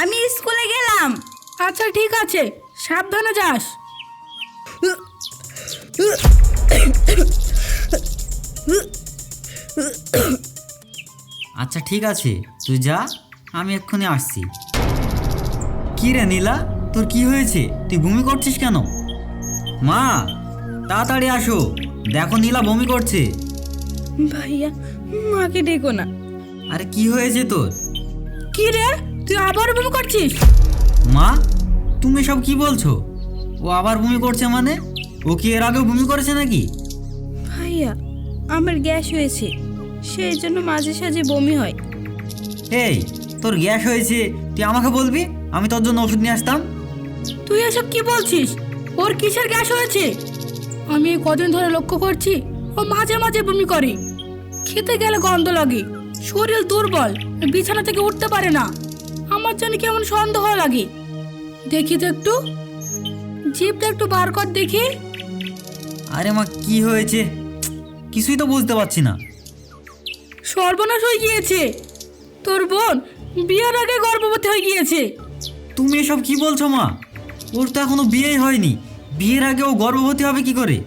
আমি স্কুলে গেলাম। আচ্ছা ঠিক আছে, সাবধানে যাস। আচ্ছা ঠিক আছে, তুই যা, আমি এক্ষুনি আসছি। কি রে নীলা, তোর কি হয়েছে? তুই বমি করছিস কেন? মা, তাড়াতাড়ি আসো, দেখো নীলা বমি করছে। ভাইয়া, মাকে ডেকো না। আরে কি হয়েছে তোর? কি রে, তুই আবার বমি করছিস? মা, তুমি সব কি বলছো? ও আবার বমি করছে মানে? ও কি এর আগেও বমি করেছে নাকি? ভাইয়া, আমার গ্যাস হয়েছে, সেই জন্য মাঝে সাঝে বমি হয়। এই, তোর গ্যাস হয়েছে, তুই আমাকে বলবি, আমি তোর জন্য ওষুধ নিয়ে আসতাম। তুই এসব কি বলছিস? ওর কিসের গ্যাস হয়েছে? আমি এই কদিন ধরে লক্ষ্য করছি, ও মাঝে মাঝে বমি করে, খেতে গেলে গন্ধ লাগে, শরীর দুর্বল, বিছানা থেকে উঠতে পারে না। আমার জন্য কেমন সন্দেহ লাগে। দেখি তো একটু, জিভটা একটু বার কর দেখি। আরে মা, কি হয়েছে কিছুই তো বুঝতে পারছি না। সর্বনাশ হয়ে গিয়েছে, তোর বোন বিয়ের আগে গর্ভবতী হয়ে গিয়েছে। তুমি এসব কি বলছো মা? ওর তো এখনো বিয়েই হয়নি, বিয়ের আগে ও গর্ভবতী হবে কি করে?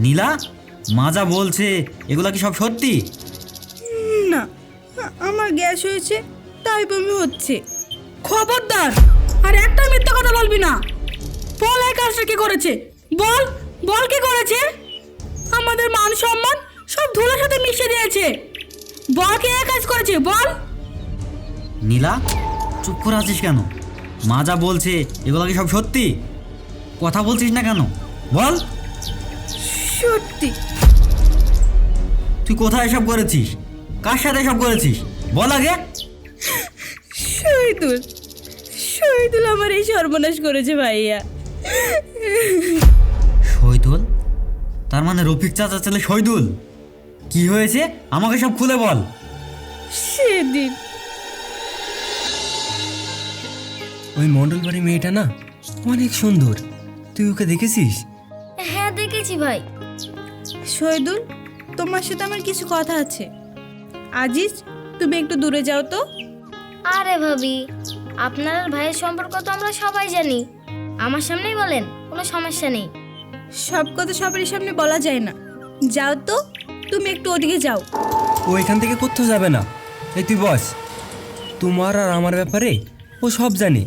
নীলা, মা যা বলছে এগুলা কি সব সত্যি? না, আমার গ্যাস হয়েছে, তাই বমি হচ্ছে। খবরদার, আর একটা মিথ্যা কথা বলবি না। বল এই কাজটা কি করেছে, বল, বল কি করেছে? আমাদের মান সম্মান সব ধুলোর সাথে মিশিয়ে দিয়েছে। বল কে এই কাজ করেছে, বল। নীলা, চুপ করে আছিস কেন? মা যা বলছে এগুলা কি সব সত্যি? কথা বলছিস না কেন, বল। সত্যি। তুই কোথায় এসব করেছিস? কার সাথে এসব করেছিস, বল আগে। শহীদুল, শহীদুল আমার এই সর্বনাশ করেছে ভাইয়া। শহীদুল? তার মানে রফিক চাচা ছেলে শহীদুল? কি হয়েছে আমাকে সব খুলে বল। সেদিন ওই মণ্ডল বাড়ি মেয়েটা না অনেক সুন্দর, তুই ওকে দেখেছিস? হ্যাঁ দেখেছি ভাই। শহীদুল, তোমার সাথে আমার কিছু কথা আছে। আজিজ, তুমি একটু দূরে যাও তো। আরে ভাবি, আপনার আর ভাইয়ের সম্পর্ক তো আমরা সবাই জানি, আমার সামনেই বলেন, কোনো সমস্যা নেই। সব কথা সবারই সামনে বলা যায় না। যাও তো, তুমি একটু ওদিকে যাও। ও এখান থেকে কোথাও যাবে না। এই তুই বস, তোমার আর আমার ব্যাপারে ও সব জানে,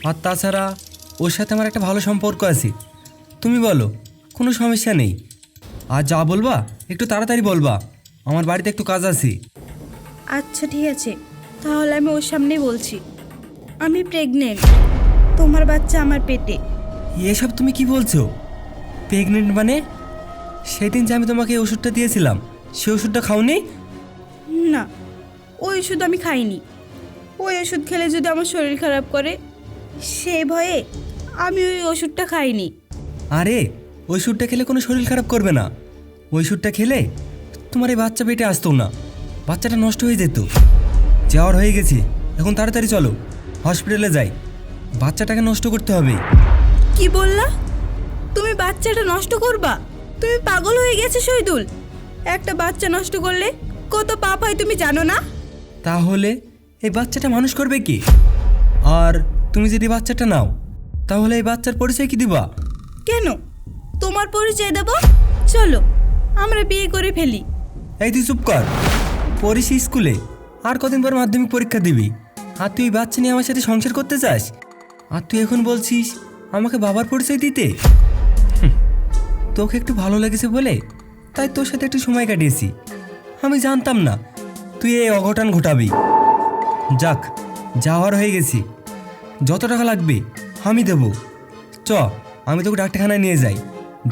আর তাছাড়া ওর সাথে আমার একটা ভালো সম্পর্ক আছে। তুমি বলো, কোনো সমস্যা নেই। আর যা বলবা একটু তাড়াতাড়ি বলবা, আমার বাড়িতে একটু কাজ আছে। আচ্ছা ঠিক আছে, তাহলে আমি ওর সামনেই বলছি। আমি প্রেগনেন্ট, তোমার বাচ্চা আমার পেটে। এসব তুমি কি বলছো? প্রেগনেন্ট মানে? সেদিন যে আমি তোমাকে এই ওষুধটা দিয়েছিলাম, সে ওষুধটা খাওনি? না, ওই ওষুধ আমি খাইনি। ওই ওষুধ খেলে যদি আমার শরীর খারাপ করে, সেই ভয়ে আমি ওই ওষুধটা খাইনি। আরে ওই ওষুধটা খেলে কোনো শরীর খারাপ করবে না। ওই ওষুধটা খেলে তোমার এই বাচ্চা পেটে আসতো না, বাচ্চাটা নষ্ট হয়ে যেত। যাওয়ার হয়ে গেছে, এখন তাড়াতাড়ি চলো, হসপিটালে যাই। বাচ্চাটাকে নষ্ট করতে হবে। কি বললা? তুমি বাচ্চাটা নষ্ট করবা? তুমি পাগল হয়ে গেছো শহীদুল। একটা বাচ্চা নষ্ট করলে কত পাপ হয় তুমি জানো না? তাহলে এই বাচ্চাটা মানুষ করবে কি? আর তুমি যদি বাচ্চাটা নাও, তাহলে এই বাচ্চার পরিচয় কি দিবা? কেন তোমার পরিচয় দেব? চলো আমরা বিয়ে করে ফেলি। এই তুই চুপ কর। পড়িস স্কুলে, আর কদিন পর মাধ্যমিক পরীক্ষা দিবি, আর তুই বাচ্চা নিয়ে আমার সাথে সংসার করতে চাস? আর তুই এখন বলছিস আমাকে বাবার পরিচয় দিতে? তোকে একটু ভালো লেগেছে বলে তাই তোর সাথে একটু সময় কাটিয়েছি। আমি জানতাম না তুই এই অঘটন ঘটাবি। যাক, যাওয়ার হয়ে গেছি। যত টাকা লাগবে আমি দেব। চ, আমি তোকে ডাক্তারখানায় নিয়ে যাই।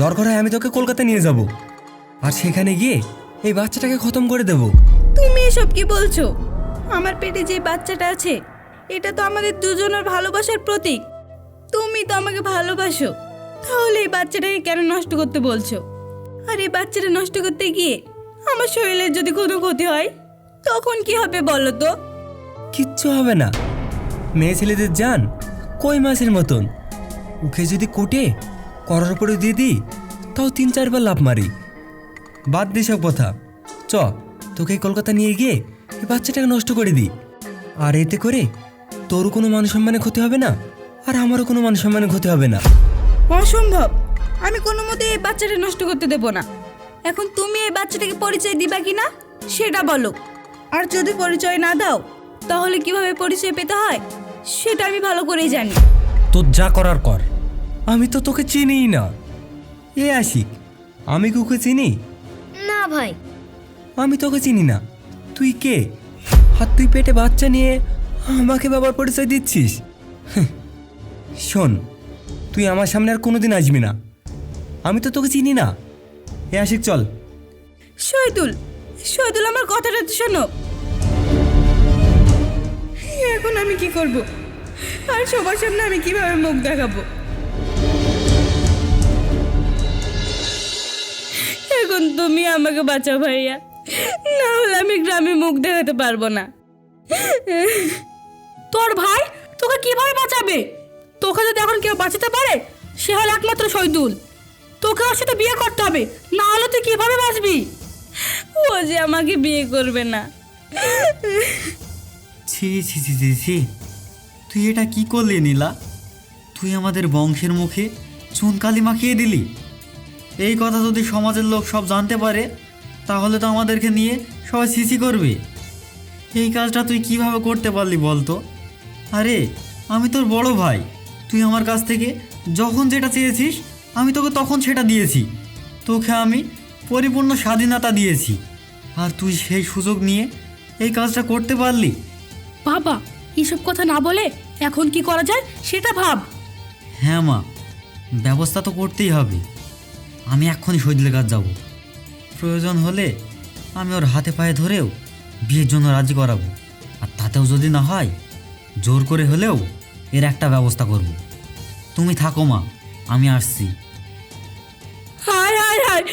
দরকার হয় আমি তোকে কলকাতা নিয়ে যাব, আর সেখানে গিয়ে এই বাচ্চাটাকে খতম করে দেব। তুমি এসব কি বলছো? আমার পেটে যে বাচ্চাটা আছে, এটা তো আমাদের দুজনের ভালোবাসার প্রতীক। তুমি তো আমাকে ভালোবাসো, তাহলে এই বাচ্চাটাকে কেন নষ্ট করতে বলছো? আর এই বাচ্চাটা নষ্ট করতে গিয়ে আমার শরীরের যদি কোনো ক্ষতি হয়, তখন কি হবে বলো তো? কিচ্ছু হবে না। মেয়ে ছেলেদের জান কই মাছের মতন, ওকে যদি কোটে করার উপরে দিয়ে দিই, তাও 3-4 বার লাফ মারি। বাদ দিস সব কথা। তোকে কলকাতা নিয়ে গিয়ে এই বাচ্চাটাকে নষ্ট করে দিই, আর এতে করে তোরও কোনো মান সম্মানের ক্ষতি হবে না, আর আমারও কোনো মান সম্মানের ক্ষতি হবে না। অসম্ভব, আমি কোনো মতে এই বাচ্চাটা নষ্ট করতে দেব না। এখন তুমি এই বাচ্চাটাকে পরিচয় দিবা কি না সেটা বলো। আর যদি পরিচয় না দাও তাহলে কিভাবে পরিচয় পেতে হয় সেটা আমি ভালো করেই জানি। তোর যা করার কর, আমি তো তোকে চিনিই না। এ আশিক, আমি কি ওকে চিনি? না ভাই, আমি তোকে চিনি না। তুই কে? আর তুই পেটে বাচ্চা নিয়ে আমাকে বাবার পরিচয় দিচ্ছিস? শোন, তুই আমার সামনে আর কোনোদিন আসবি না। আমি তো তোকে চিনি না। এ আশিক, চল। শহীদুল, শহীদুল, আমার কথাটা তো শোনো। এখন আমি কি করব? আর সবার সামনে আমি কিভাবে মুখ দেখাবো? এখন তুমি আমাকে বাঁচাও ভাইয়া, না হলে আমি গ্রামে মুখ দেখাতে পারবো না। তোর ভাই তোকে কিভাবে বাঁচাবে? তোকে যদি এখন কেউ বাঁচাতে পারে সে হল একমাত্র শহীদুল। তোকে ওর সাথে বিয়ে করতে হবে, না হলে তুই কিভাবে বাঁচবি? ও যে আমাকে বিয়ে করবে না। ছি ছি ছি ছি ছি, তুই এটা কি করলি নীলা? তুই আমাদের বংশের মুখে চুনকালি মাখিয়ে দিলি। এই কথা যদি সমাজের লোক সব জানতে পারে তাহলে তো আমাদেরকে নিয়ে সবাই ছিছি করবে। এই কাজটা তুই কিভাবে করতে পারলি বলতো? আরে আমি তোর বড় ভাই, তুই আমার কাছ থেকে যখন যেটা চেয়েছিস আমি তোকে তখন সেটা দিয়েছি। তোকে আমি পরিপূর্ণ স্বাধীনতা দিয়েছি, আর তুই সেই সুযোগ নিয়ে এই কাজটা করতে পারলি? বাবা, এসব কথা না বলে এখন কি করা যায় সেটা ভাব। হ্যাঁ মা, ব্যবস্থা তো করতেই হবে। আমি এক্ষুনি শহীদুলের কাছে যাব। প্রয়োজন হলে আমি ওর হাতে পায়ে ধরেও বিয়ের জন্য রাজি করাবো। আর তাতেও যদি না হয় জোর করে হলেও এর একটা ব্যবস্থা করব। তুমি থাকো মা, আমি আসছি। হায় হায় হায়,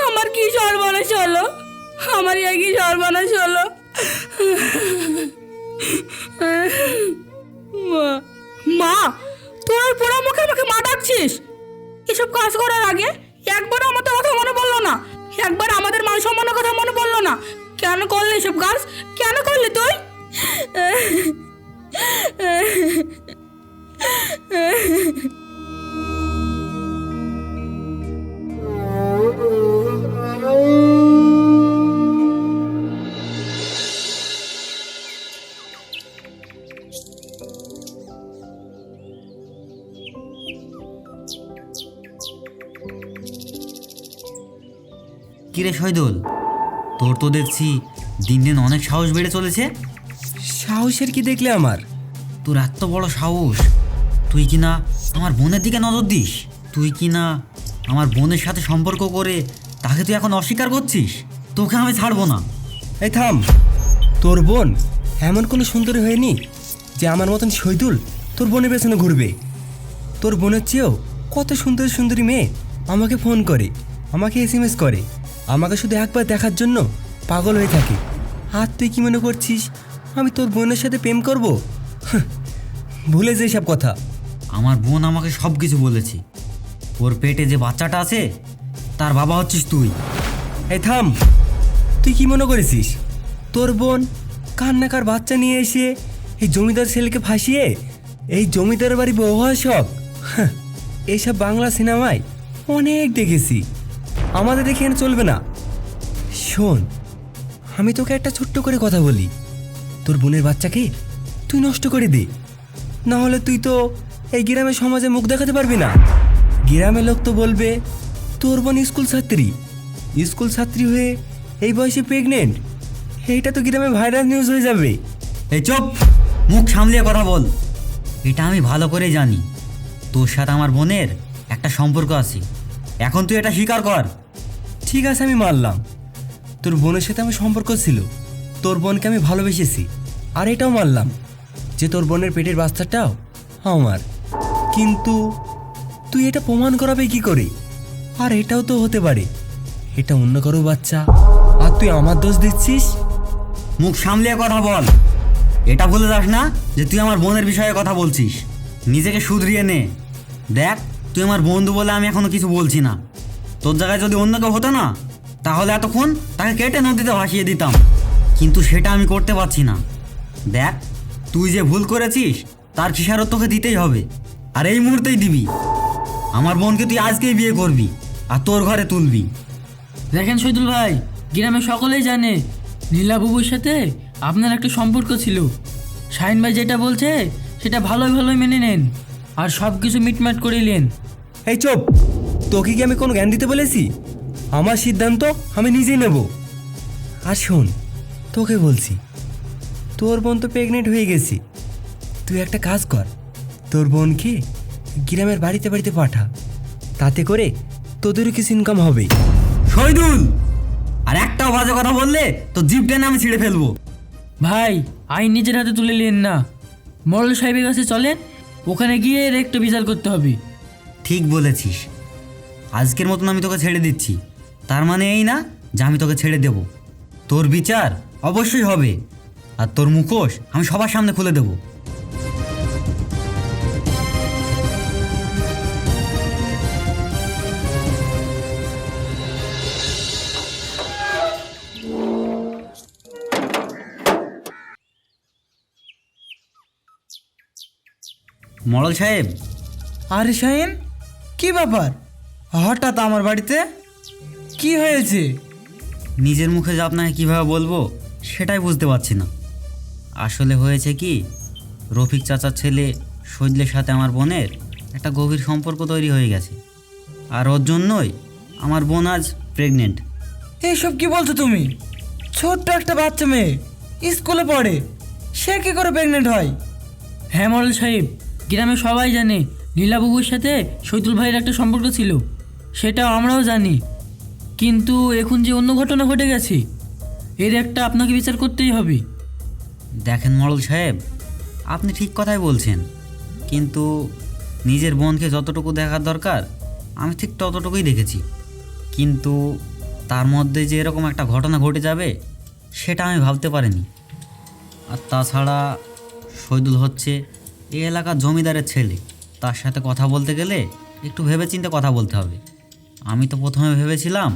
আমার কি সর্বনাশ হলো, আমার কি সর্বনাশ হলো। মা, মা, তোর পোড়া মুখে আমাকে মা ডাকছিস? এসব কাজ করার আগে একবার আমাদের কথা মনে পড়লো না? একবার আমাদের মান সম্মানের কথা মনে পড়লো না? কেন করলি এসব কাজ? কেন করলি তুই? কিরে শহীদুল, তোর তো দেখছি দিন দিন অনেক সাহস বেড়ে চলেছে। সাহসের কি দেখলে আমার? তোর এত বড় সাহস, তুই কি না আমার বোনের দিকে নজর দিস? তুই কি না আমার বোনের সাথে সম্পর্ক করে তাকে তুই এখন অস্বীকার করছিস? তোকে আমি ছাড়বো না। এই থাম, তোর বোন এমন কোনো সুন্দরী হয়নি যে আমার মতন শহীদুল তোর বোনের পেছনে ঘুরবে। তোর বোনের চেয়েও কত সুন্দর সুন্দরী মেয়ে আমাকে ফোন করে, আমাকে SMS করে, আমাকে শুধু একবার দেখার জন্য পাগল হয়ে থাকে। আর তুই কি মনে করছিস আমি তোর বোনের সাথে প্রেম করব? ভুলে যে সব কথা। আমার বোন আমাকে সব কিছু বলেছে। ওর পেটে যে বাচ্চাটা আছে তার বাবা হচ্ছিস তুই। এই থাম, তুই কি মনে করেছিস তোর বোন কান্নাকার বাচ্চা নিয়ে এসে এই জমিদার ছেলেকে ফাঁসিয়ে এই জমিদার বাড়ি বউ হওয়া সব? এইসব বাংলা সিনেমায় অনেক দেখেছি, আমাদের দেখে এনে চলবে না। শোন, আমি তোকে একটা ছোট্ট করে কথা বলি, তোর বোনের বাচ্চাকে তুই নষ্ট করে দে, না হলে তুই তো এই গ্রামের সমাজে মুখ দেখাতে পারবি না। গ্রামের লোক তো বলবে তোর বোন স্কুল ছাত্রী হয়ে এই বয়সে প্রেগনেন্ট। এইটা তো গ্রামে ভাইরাল নিউজ হয়ে যাবে। এই চুপ, মুখ সামলিয়ে কথা বল। এটা আমি ভালো করে জানি তোর সাথে আমার বোনের একটা সম্পর্ক আছে। এখন তুই এটা স্বীকার কর। ঠিক আছে, আমি মানলাম তোর বোনের সাথে আমার সম্পর্ক ছিল, তোর বোনকে আমি ভালোবেসেছি। আর এটাও মানলাম যে তোর বোনের পেটের বাচ্চাটাও আমার। কিন্তু তুই এটা প্রমাণ করাবে কি করে? আর এটাও তো হতে পারে এটা অন্য কারো বাচ্চা, আর তুই আমার দোষ দিচ্ছিস। মুখ সামলিয়ে কথা বল। এটা ভুলে যাস না যে তুই আমার বোনের বিষয়ে কথা বলছিস। নিজেকে শুধরিয়ে নে। দেখ, তুই আমার বন্ধু বলে আমি এখনো কিছু বলছি না। তোর জায়গায় যদি অন্য কেউ হতো না তাহলে এতক্ষণ তাকে কেটে নদীতে ভাসিয়ে দিতাম, কিন্তু সেটা আমি করতে পারছি না। দেখ, তুই যে ভুল করেছিস তার খেসারত তোকে দিতেই হবে, আর এই মুহূর্তেই দিবি। আমার বোনকে তুই আজকেই বিয়ে করবি আর তোর ঘরে তুলবি। দেখেন শহীদুল ভাই, গ্রামে সকলেই জানে নীলা বুবুর সাথে আপনার একটা সম্পর্ক ছিল। শাহিন ভাই যেটা বলছে সেটা ভালোই ভালোই মেনে নেন আর সব কিছু মিটমাট করে নেন। এই চুপ, তোকে কি আমি কোনো জ্ঞান দিতে বলেছি? আমার সিদ্ধান্ত আমি নিজেই নেব। আর শোন, তোকে বলছি, তোর বোন তো প্রেগনেন্ট হয়ে গেছি। তুই একটা কাজ কর, তোর বোনকে গ্রামের বাড়িতে বাড়িতে পাঠা, তাতে করে তোদেরও কিছু ইনকাম হবে। শহীদুল, আর একটাও বাজে কথা বললে তো জিভ টেনে আমি ছিঁড়ে ফেলবো। ভাই, আইন নিজের হাতে তুলে নেন না, মোড়ল সাহেবের কাছে চলেন, ওখানে গিয়ে এর একটু বিচার করতে হবে। ঠিক বলেছিস, আজকের মতন আমি তোকে ছেড়ে দিচ্ছি, তার মানে এই না যে আমি তোকে ছেড়ে দেব। তোর বিচার অবশ্যই হবে, আর তোর মুখোশ আমি সবার সামনে খুলে দেব। মড়ল সাহেব, আরে শাহিন, কি ব্যাপার হঠাৎ আমার বাড়িতে? কি হয়েছে? নিজের মুখে যে আপনাকে কীভাবে বলবো সেটাই বুঝতে পারছি না। আসলে হয়েছে কি, রফিক চাচার ছেলে শহীদুলের সাথে আমার বোনের একটা গভীর সম্পর্ক তৈরি হয়ে গেছে, আর ওর জন্যই আমার বোন আজ প্রেগনেন্ট। এইসব কি বলছো তুমি? ছোট্ট একটা বাচ্চা মেয়ে স্কুলে পড়ে, সে কি করে প্রেগনেন্ট হয়? হ্যাঁ মোড়ল সাহেব, গ্রামে সবাই জানে নীলা বুবুর সাথে শহীদুল ভাইয়ের একটা সম্পর্ক ছিল, সেটা আমরাও জানি। কিন্তু এখন যে অন্য ঘটনা ঘটে গেছে, এর একটা আপনাকে বিচার করতেই হবে। দেখেন মড়ল সাহেব, আপনি ঠিক কথাই বলছেন, কিন্তু নিজের বোনকে যতটুকু দেখার দরকার আমি ঠিক ততটুকুই দেখেছি, কিন্তু তার মধ্যে যে এরকম একটা ঘটনা ঘটে যাবে সেটা আমি ভাবতে পারিনি। আর তাছাড়া শহীদুল হচ্ছে এই এলাকার জমিদারের ছেলে, তার সাথে কথা বলতে গেলে একটু ভেবেচিন্তে কথা বলতে হবে। আমি তো প্রথমে ভেবেছিলাম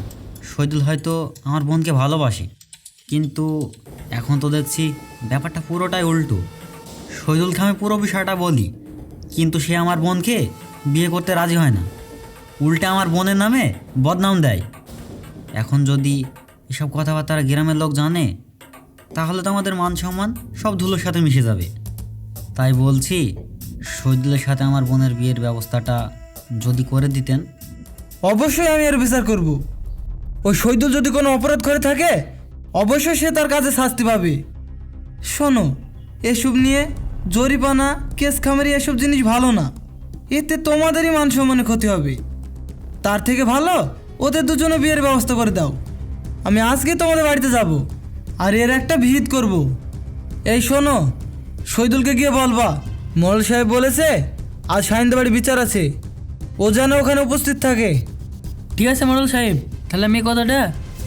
শহীদুল হয়তো আমার বোনকে ভালোবাসে, কিন্তু এখন তো দেখছি ব্যাপারটা পুরোটাই উল্টো। শহীদুলকে আমি পুরো বিষয়টা বলি, কিন্তু সে আমার বোনকে বিয়ে করতে রাজি হয় না, উল্টে আমার বোনের নামে বদনাম দেয়। এখন যদি এসব কথাবার্তা গ্রামের লোক জানে তাহলে তো আমাদের মান সম্মান সব ধুলোর সাথে মিশে যাবে। তাই বলছি, শহীদুলের সাথে আমার বোনের বিয়ের ব্যবস্থাটা যদি করে দিতেন। অবশ্যই আমি এর বিচার করব। ওই শহীদুল যদি কোনো অপরাধ করে থাকে অবশ্যই সে তার কাছে শাস্তি পাবে। শোনো, এসব নিয়ে জরিমানা কেস খামারি এসব জিনিস ভালো না, এতে তোমাদেরই মান সম্মানে ক্ষতি হবে। তার থেকে ভালো ওদের দুজনে বিয়ের ব্যবস্থা করে দাও। আমি আজকে তোমাদের বাড়িতে যাব আর এর একটা ভিত করব। এই শোনো, শহীদুলকে গিয়ে বলবা মোড়ল সাহেব বলেছে আজ শাহিনদের বাড়ি বিচার আছে, ও যেন ওখানে উপস্থিত থাকে। ঠিক আছে মোড়ল সাহেব, তাহলে আমি এই কথাটা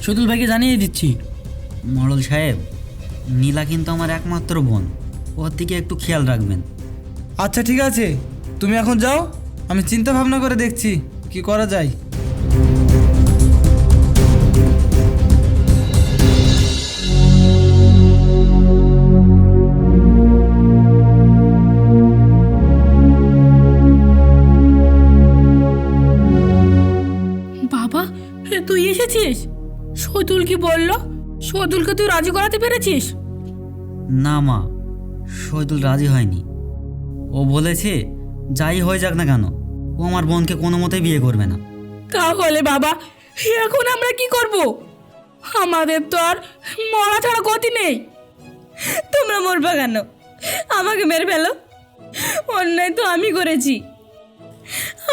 শহীদুল ভাইকে জানিয়ে দিচ্ছি। মড়ল সাহেব, নীলা কিন্তু আমার একমাত্র বোন, ওর দিকে একটু খেয়াল রাখবেন। আচ্ছা ঠিক আছে, তুমি এখন যাও, আমি চিন্তা ভাবনা করে দেখছি কি করা যায়। বাবা, তুই এসেছিস? শহীদুল কি বললো? শহীদুলকে তুই রাজি করাতে পেরেছিস? না মা, শহীদুল রাজি হয়নি। ও বলেছে যাই হয়ে যাক না কেন ও আমার বোনকে কোনো মতেই বিয়ে করবে না। তাহলে বাবা, এখন আমরা কি করব? আমাদের তো আর মরা ছাড়া গতি নেই। তোমরা মরবা কেন? আমাকে মেরে ফেলো, অন্যায় তো আমি করেছি।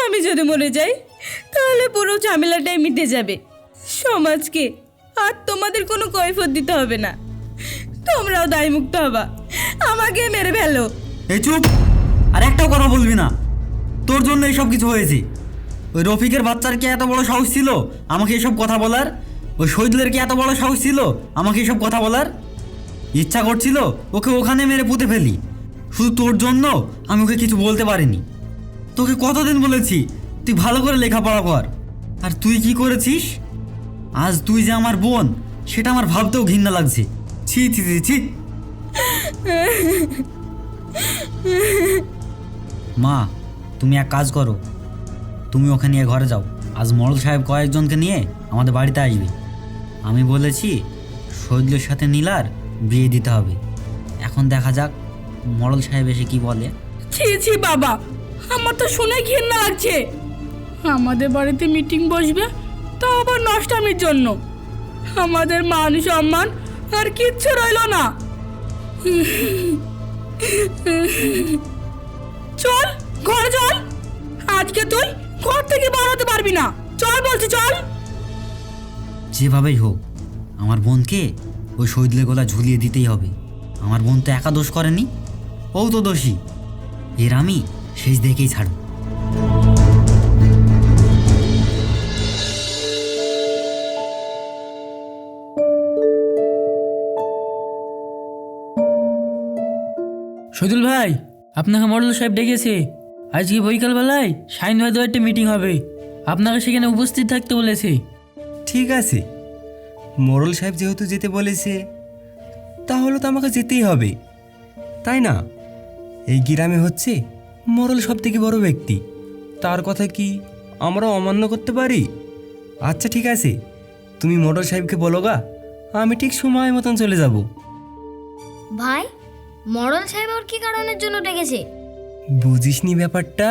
আমি যদি মরে যাই তাহলে পুরো ঝামেলাটাই মিটে যাবে, সমাজকে আর তোমাদের কোনো কৈফিয়ত দিতে হবে না, তোমরাও দায়মুক্ত হবা। আমাকে মেরে ফেলো। এই চুপ, আর একটাও কথা বলবি না, তোর জন্য এইসব কিছু হয়েছে। ওই রফিকের বাচ্চার কি এত বড় সাহস ছিল আমাকে এসব কথা বলার? ওই শহীদুলের কি এত বড় সাহস ছিল আমাকে এসব কথা বলার? ইচ্ছা করছিল ওকে ওখানে মেরে পুঁতে ফেলি, শুধু তোর জন্য আমি ওকে কিছু বলতে পারিনি। তোকে কতদিন বলেছি তুই ভালো করে লেখাপড়া কর, আর তুই কি করেছিস? আজ তুই যে আমার বোন সেটা আমার ভাবতেও ঘৃণা লাগছে। ছি ছি ছি ছি। মা, তুমি এক কাজ করো, তুমি ওকে নিয়ে ঘরে যাও। আজ মরল সাহেব কয়েকজনকে নিয়ে আমাদের বাড়িতে আসবে। আমি বলেছি শহীদুলের সাথে নীলার বিয়ে দিতে হবে। এখন দেখা যাক মরল সাহেব এসে কি বলে। ছি ছি বাবা, আমার তো শুনে ঘৃণা লাগছে। আমাদের বাড়িতে মিটিং বসবে, তাও আবার নষ্টামির জন্য। আমাদের মান সম্মান আর কিচ্ছু রইলো না। চল ঘরে চল, আজকে তুই ঘর থেকে বার হতে পারবি না। চল বলছি, চল। যেভাবেই হোক আমার বোনকে ওই শহীদুলের গলায় ঝুলিয়ে দিতেই হবে। আমার বোন তো একা দোষ করেনি, ও তো দোষী। এর আমি শেষ দেখেই ছাড়ব। শহীদুল ভাই, আপনাকে মডেল সাহেব ডেকেছে। আজকে বিকালবেলায় শাইন ভাইদের একটা মিটিং হবে, আপনাকে সেখানে উপস্থিত থাকতে বলেছে। ঠিক আছে, মোড়ল সাহেব যেহেতু যেতে বলেছে তাহলে তো আমাকে যেতেই হবে, তাই না? এই গ্রামে হচ্ছে মোড়ল সব থেকে বড় ব্যক্তি, তার কথা কি আমরা অমান্য করতে পারি? আচ্ছা ঠিক আছে, তুমি মোড়ল সাহেবকে বলো গা, আমি ঠিক সময় মতন চলে যাব। ভাই, মরল সাহেব ওর কি কারণের জন্য ডেকেছে? বুঝিসনি ব্যাপারটা?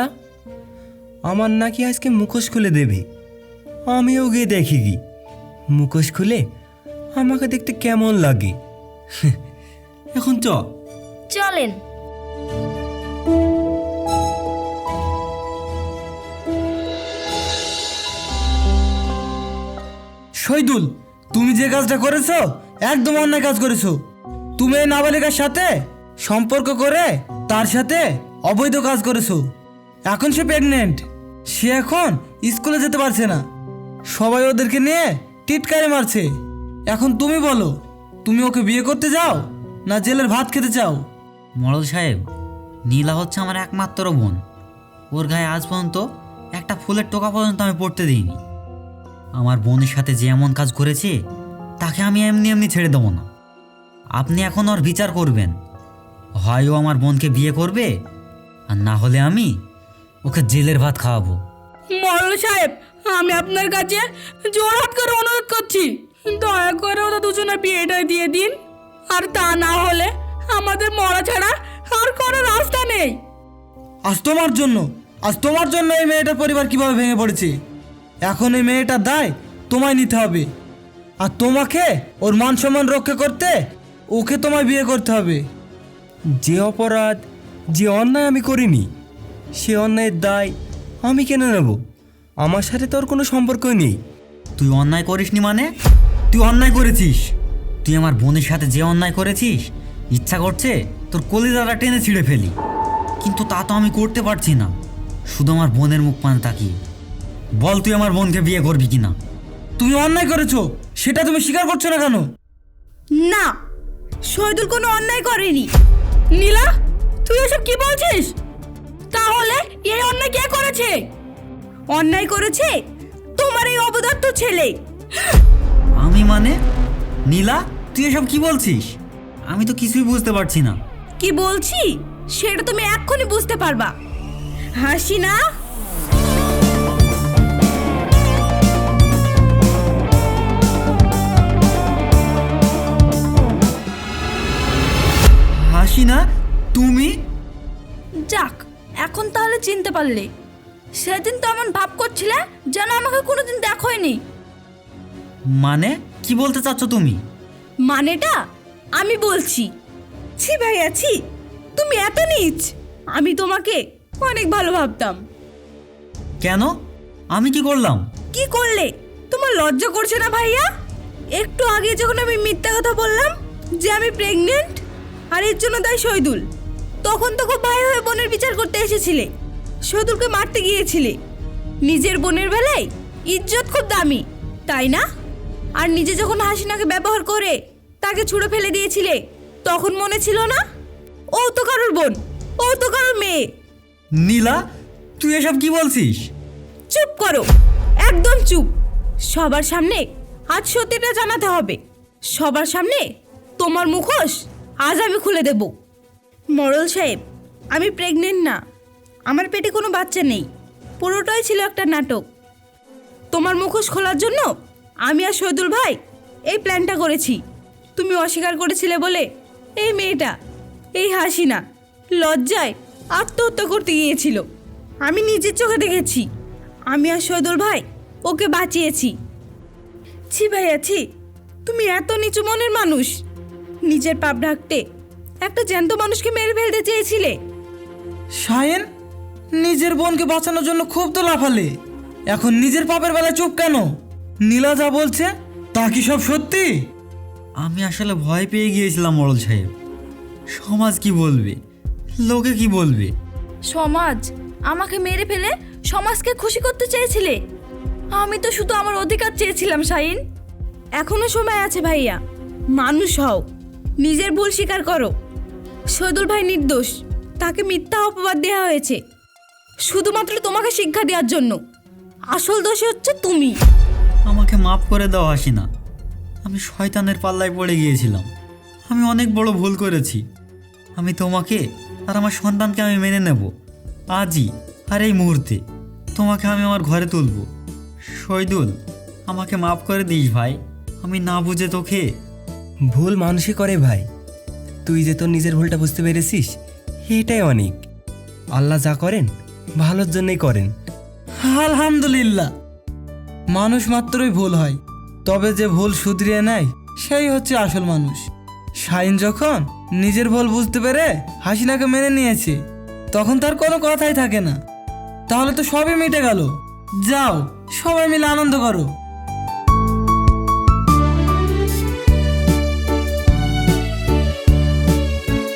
আমার নাকি আজকে মুখোশ খুলে দেবে। আমিও গিয়ে দেখি কি মুখোশ খুলে আমাকে দেখতে কেমন লাগে। এখন চলেন। শহীদুল, তুমি যে কাজটা করেছো একদম অন্যায় কাজ করেছো। তুমি এই নাবালিকার সাথে সম্পর্ক করে তার সাথে অবৈধ কাজ করেছো। এখন সে প্রেগনেন্ট, সে এখন স্কুলে যেতে পারছে না, সবাই ওদেরকে নিয়ে টিটকারি মারছে। এখন তুমি বলো, তুমি ওকে বিয়ে করতে যাও না জেলের ভাত খেতে চাও? মরল সাহেব, নীলা হচ্ছে আমার একমাত্র বোন। ওর গায়ে আজ পর্যন্ত একটা ফুলের টোকা পর্যন্ত আমি পড়তে দিইনি। আমার বোনের সাথে যে এমন কাজ করেছে তাকে আমি এমনি এমনি ছেড়ে দেবো না। আপনি এখন ওর বিচার করবেন, হয় ও আমার বোনকে বিয়ে করবে আর না হলে আমি ওকে জেলের ভাত খাওয়াবো। মরল সাহেব, আমি আপনার কাছে জোর হাত করে অনুরোধ করছি, দয়া করে ওরা দুজনের বিয়েটা দিয়ে দিন। আর তা না হলে আমাদের মরা ছাড়া আর কোনো রাস্তা নেই। আজ তোমার জন্য এই মেয়েটার পরিবার কিভাবে ভেঙে পড়েছে। এখন এই মেয়েটার দায় তোমায় নিতে হবে, আর তোমাকে ওর মান সম্মান রক্ষা করতে ওকে তোমায় বিয়ে করতে হবে। যে অপরাধ, যে অন্যায় আমি করিনি, সে অন্যায়ের দায় আমি কেন নেব? আমার সাথে তোর কোনো সম্পর্কই নেই। তুই অন্যায় করিসনি মানে? তুই অন্যায় করেছিস। তুই আমার বোনের সাথে যে অন্যায় করেছিস, ইচ্ছা করছে তোর কলিজাটা টেনে ছিঁড়ে ফেলি, কিন্তু তা তো আমি করতে পারছি না। শুধু আমার বোনের মুখ পানে তাকিয়ে বল, তুই আমার বোনকে বিয়ে করবি কিনা? তুমি অন্যায় করেছো, সেটা তুমি স্বীকার করছো না কেন? না, শহীদুল কোনো অন্যায় করেনি। নীলা, তুই এসব কি বলছিস? তাহলে এই অন্যায় কে করেছে? অন্যায় করেছে তোমার এই অবদার্থ ছেলে। আমি মানে? নীলা, তুই এসব কি বলছিস? আমি তো কিছুই বুঝতে পারছি না। কি বলছি সেটা তুমি এক্ষুনি বুঝতে পারবা। হাসি না? হাসি না? তুমি? যাক, এখন তাহলে চিনতে পারলে। সেদিন তো এমন ভাব করছিলে যেন আমাকে কোনোদিন দেখোইনি। মানে কি বলতে চাচ্ছ তুমি? মানেটা আমি বলছি। ছি ভাইয়া ছি, তুমি এত নীচ। আমি তোমাকে অনেক ভালো ভাবতাম। কেন? আমি কি করলাম? কি করলে? তোমার লজ্জা করছে না ভাইয়া? একটু আগে যখন আমি মিথ্যা কথা বললাম যে আমি প্রেগনেন্ট আর এর জন্য দায়ী শহীদুল, তখন তো খুব ভাই হয়ে বোনের বিচার করতে এসেছিলে, শহীদুলকে মারতে গিয়েছিলে। নিজের বোনের বেলায় ইজ্জত খুব দামি, তাই না? আর নিজে যখন হাসিনাকে ব্যবহার করে তাকে ছুঁড়ে ফেলে দিয়েছিলে, তখন মনে ছিল না ও তো কারোর বোন, ও তো কারোর মেয়ে। নীলা, তুই এসব কি বলছিস? চুপ করো, একদম চুপ। সবার সামনে আজ সত্যিটা জানাতে হবে। সবার সামনে তোমার মুখোশ আজ আমি খুলে দেব। মরল সাহেব, আমি প্রেগনেন্ট না, আমার পেটে কোনো বাচ্চা নেই, পুরোটাই ছিল একটা নাটক। তোমার মুখোশ খোলার জন্য আমি আর শহীদুল ভাই এই প্ল্যানটা করেছি। তুমি অস্বীকার করেছিলে বলে এই মেয়েটা, এই হাসিনা লজ্জায় আত্মহত্যা করতে গিয়েছিল। আমি নিজের চোখে দেখেছি, আমি আর শহীদুল ভাই ওকে বাঁচিয়েছি। ছি ভাইয়া ছি, তুমি এত নিচু মনের মানুষ। নিজের পাপ ঢাকতে একটা জ্যান্ত মানুষকে মেরে ফেলতে চেয়েছিলে। শাহিন নিজের বোনকে বাঁচানোর জন্য খুব তো লাফালে, এখন নিজের পাপের বেলা চুপ কেন? নীলা যা বলছে তা কি সব সত্যি? আমি আসলে ভয় পেয়ে গিয়েছিলাম মোড়ল সাহেব। সমাজ কি বলবে, লোকে কি বলবে? সমাজ আমাকে মেরে ফেলে সমাজকে খুশি করতে চেয়েছিলে? আমি তো শুধু আমার অধিকার চেয়েছিলাম শাহিন। এখনো সময় আছে ভাইয়া, মানুষ হও, নিজের ভুল স্বীকার করো। শহীদুল ভাই নির্দোষ, তাকে মিথ্যা অপবাদ দেওয়া হয়েছে শুধুমাত্র তোমাকে শিক্ষা দেওয়ার জন্য। আসল দোষী হচ্ছে তুমি। আমাকে মাফ করে দাও হাসিনা, আমি শয়তানের পাল্লায় পড়ে গিয়েছিলাম। আমি অনেক বড় ভুল করেছি। আমি তোমাকে আর আমার সন্তানকে আমি মেনে নেব আজই, আর এই মুহূর্তে তোমাকে আমি আমার ঘরে তুলব। শহীদুল, আমাকে মাফ করে দিস ভাই, আমি না বুঝে তোকে। ভুল মানুষই করে ভাই, তুই যে তোর নিজের ভুলটা বুঝতে পেরেছিস এটাই অনেক। আল্লাহ যা করেন ভালোর জন্যই করেন। আলহামদুলিল্লাহ, মানুষ মাত্রই ভুল হয়, তবে যে ভুল শুধরিয়ে নেয় সেই হচ্ছে আসল মানুষ। শাহিন যখন নিজের ভুল বুঝতে পেরে হাসিনাকে মেনে নিয়েছে, তখন তার কোনো কথাই থাকে না। তাহলে তো সবই মিটে গেল। যাও সবাই মিলে আনন্দ করো।